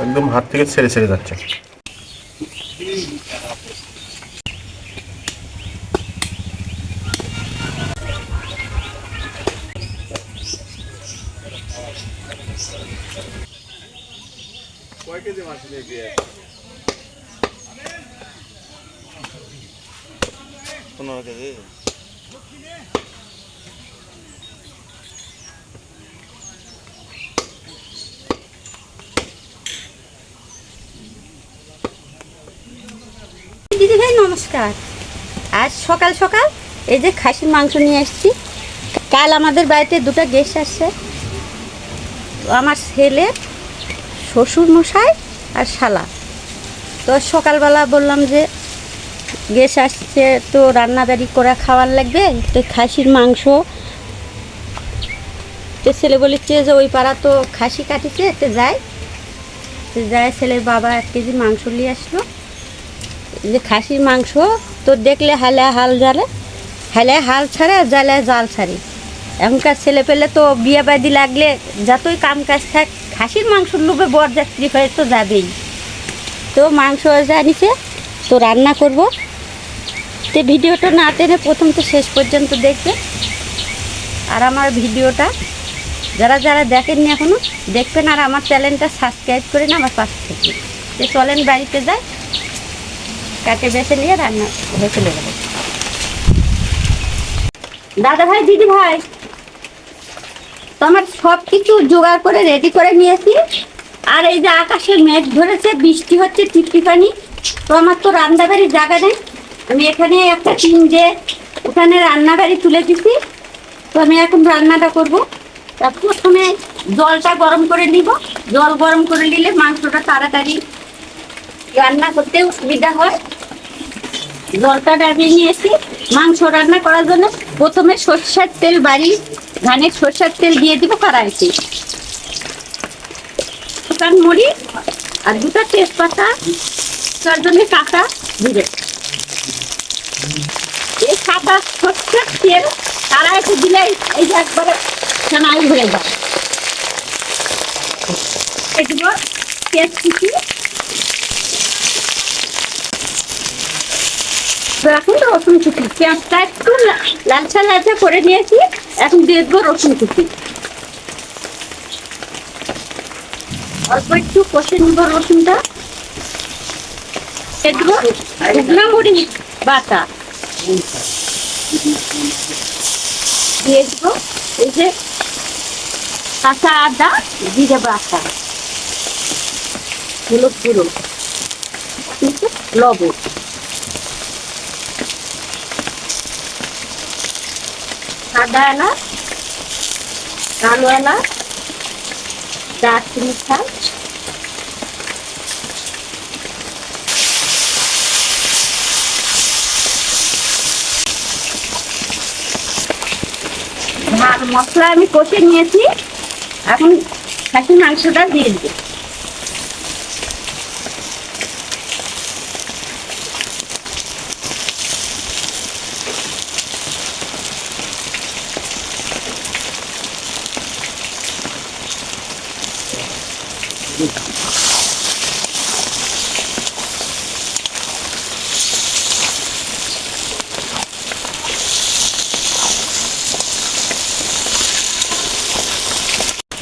একদম হাত থেকে ছেড়ে ছেড়ে যাচ্ছে। কয় কেজি মাছ দিয়ে 15 কেজি। দিদি ভাই নমস্কার। আজ সকাল সকাল এই যে খাসির মাংস নিয়ে এসেছি। কাল আমাদের বাড়িতে দুটো গেস্ট আসছে, আমার ছেলে, শ্বশুর মশাই আর শালা। তো সকালবেলা বললাম যে গেস্ট আসছে তো রান্নাবাড়ি করে খাওয়ার লাগবে, তো খাসির মাংস। তো ছেলে বলেছে যে ওই পাড়া তো খাসি কাটিছে, তো যায় ছেলের বাবা 1 কেজি মাংস নিয়ে আসলো। যে খাসির মাংস তো দেখলে হালে হাল জ্বালে, হালে হাল ছাড়ে আর জ্বালে জাল ছাড়ে। এখনকার ছেলে পেলে তো বিয়ে বাদি লাগলে যতই কাম কাজ থাক, খাসির মাংসর লোভে বরযাত্রী হয়ে তো যাবেই। তো মাংস জানিছে তো রান্না করব। তো ভিডিওটা না টেনে প্রথম তো শেষ পর্যন্ত দেখবে। আর আমার ভিডিওটা যারা যারা দেখেননি এখনও দেখবেন, আর আমার চ্যানেলটা সাবস্ক্রাইব করে না আমার পাশে থেকে। তো চলেন বাড়িতে যাই, কাটে বেছে নিয়ে রান্না হয়ে চলে গেল। দাদা ভাই, দিদি ভাই, তো আমার সব কিছু জোগাড় করে রেডি করে নিয়েছি। আর এই যে আকাশে মেঘ ধরেছে, বৃষ্টি হচ্ছে টিপটি পানি। তো আমার তো রান্নাবাড়ির জায়গা নেই, আমি এখানে একটা টিন দিয়ে ওখানে রান্নাবাড়ি তুলে দিছি। তো আমি এখন রান্নাটা করবো। তা প্রথমে জলটা গরম করে নিব। জল গরম করে নিলে মাংসটা তাড়াতাড়ি রান্না করতেও সুবিধা হয়। জলটা নামিয়ে নিয়েছি। মাংস রান্না করার জন্য প্রথমে সরষের তেল, বাড়ি ধানের সরষের তেল দিয়ে দিব কড়াইতে। শুকান মরিচ আর 2টা তেজপাতা, তার জন্য কাঁচা জিরে। এই কাঁচা সরষের তেল কড়াইতে দিলে এই যে একবারে ছানাই হয়ে যায়। দিব পেঁয়াজ কুচি, এখন রসুন কুচি। পেঁয়াজটা একটু লালচা লালচা করে নিয়েছি, এখন দিয়ে দেবো রসুন কুচি। অল্প একটু কষে নিব রসুনটা। দিয়ে দেবো শুকনো মরিচ বাটা, দিয়ে দেবো এই যে কাঁচা আদা, জিরে বাটা, হলুদ গুঁড়ো, লবণ, সাদা এলাচ, কালো এলাচ, দারচিনি ছাল, আর মশলা আমি কষে নিয়েছি। এখন খাসির মাংসটা দিয়ে দেবো।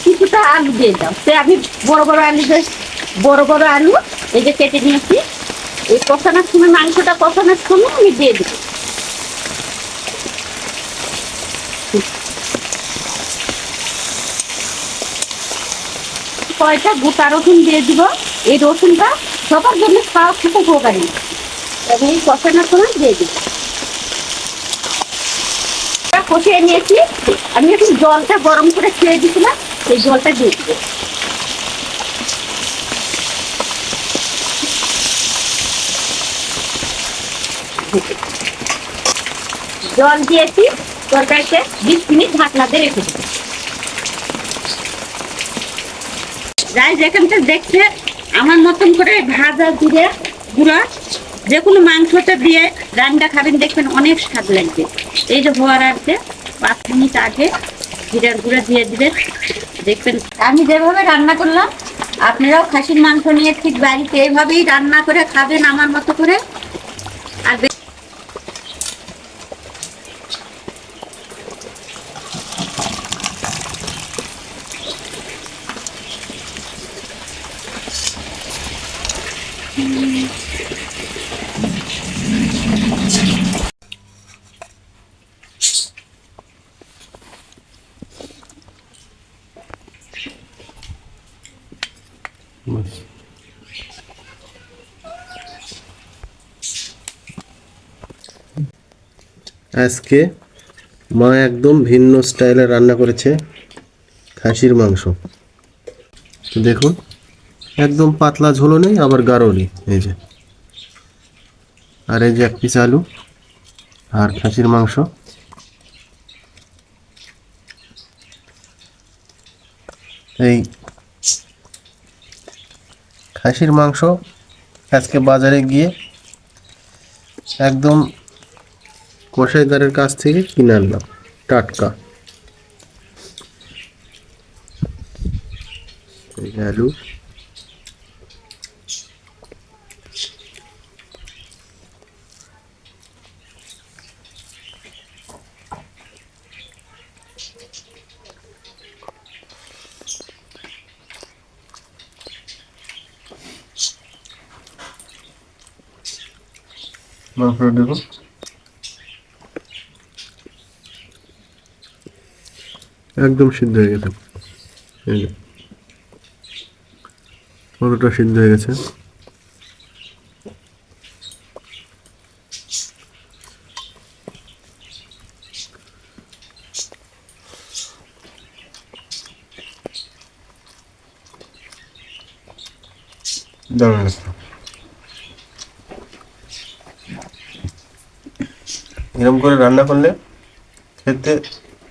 কিছুটা আলু দিয়ে দাও। সে আমি বড় বড় আলু এই যে কেটে নিয়েছি। এই কষানোর সময়, মাংসটা কষানোর সময় আমি দিয়ে দেবো। কয়টা গোটা রসুন দিয়ে দিব। এই রসুনটা সবার জন্য খাওয়া খুব উপকারী, এবং এই কষানোর সময় দিয়ে দিব। কষিয়ে নিয়েছি, আমি এখন জলটা গরম করে ছেড়ে দিয়েছিলাম, সেই জলটা দিয়ে দিব। জল দিয়েছি, তরকারিতে 20 মিনিট ঢাকনা দিয়ে রেখে দেবো। যাই যেখানটা দেখছে আমার মতন করে ভাজা জিরে গুঁড়া যে কোনো মাংসটা দিয়ে রান্না খাবেন, দেখবেন অনেক স্বাদ লাগবে। এই যে হওয়ার আছে 5 মিনিট আগে জিরার গুঁড়া দিয়ে দিবেন, দেখবেন আমি যেভাবে রান্না করলাম আপনারাও খাসির মাংস নিয়ে ঠিক বাড়িতে এইভাবেই রান্না করে খাবেন আমার মতো করে। আর আজকে মা একদম ভিন্ন স্টাইলে রান্না করেছে খাসির মাংস। তো দেখুন, একদম পাতলা ঝোলও নেই আবার গাঢ় নেই। এই যে, আর এই যে এক পিস আলু আর খাসির মাংস। এই খাসির মাংস আজকে বাজারে গিয়ে একদম কসাইদারের কাছ থেকে কিনে আনলাম, টাটকা। এই যে আলু, মাংসটা দেখুন, একদম সিদ্ধ হয়ে গেছে। এই যে কতটা সিদ্ধ হয়ে গেছে। দারুণ লাগছে। এরকম করে রান্না করলে খেতে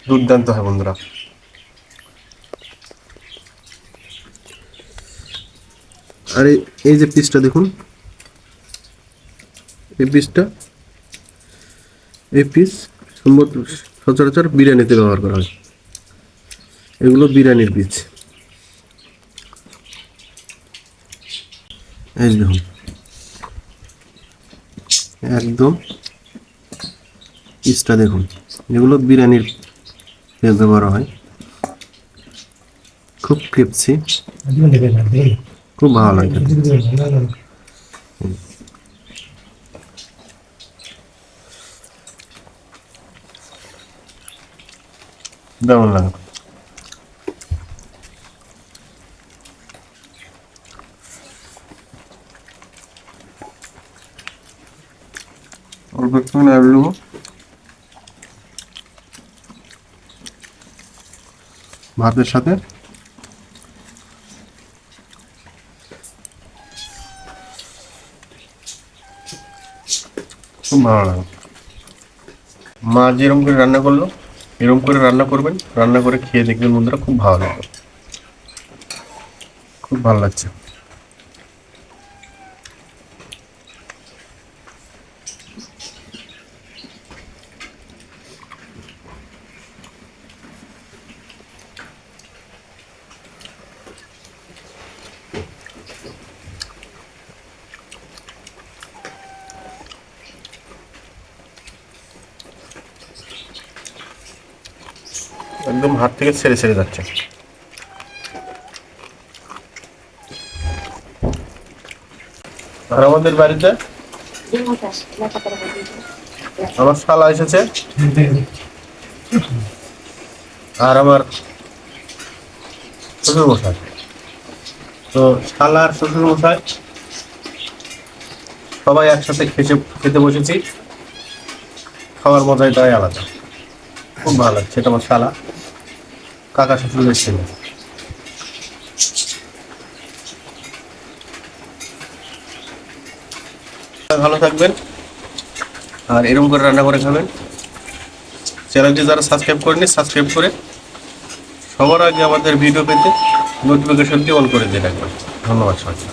দুর্দান্ত হয় বন্ধুরা। আর এই যে পিসটা দেখুন, এই পিসটা, এই পিস সচরাচর বিরিয়ানিতে ব্যবহার করা হয়। এগুলো বিরিয়ানির পিস। এই যে দেখুন, একদম পিসটা দেখুন, এগুলো বিরিয়ানির ব্যবহার হয়। খুব ক্রিপসি, খুব ভালো লাগে। দারুণ লাগে। অল্প একটু আলু নেবো, ভাতের সাথে খুব ভালো লাগে। মা যেরকম করে রান্না করলো এরকম করে রান্না করবেন, রান্না করে খেয়ে দেখবেন বন্ধুরা, খুব ভালো লাগবে, খুব ভালো লাগছে। একদম হাত থেকে ছেড়ে ছেড়ে যাচ্ছে। আর আমাদের বাড়িতে আমার শালা এসেছে, আর আমার শ্বশুর মশাই। তো শালা আর শ্বশুর মশাই সবাই একসাথে খেতে বসেছি। খাওয়ার মজাই তাই আলাদা, খুব ভালো লাগছে। এটা আমার শালা, কাকা শ্বশুরের ছেলে। ভালো থাকবেন আর এরকম করে রান্না করে খাবেন। চ্যানেলটি যারা সাবস্ক্রাইব করেনি, সাবস্ক্রাইব করে সবার আগে আমাদের ভিডিও পেতে নোটিফিকেশনটি অন করে দিয়ে রাখবেন। ধন্যবাদ সবাইকে।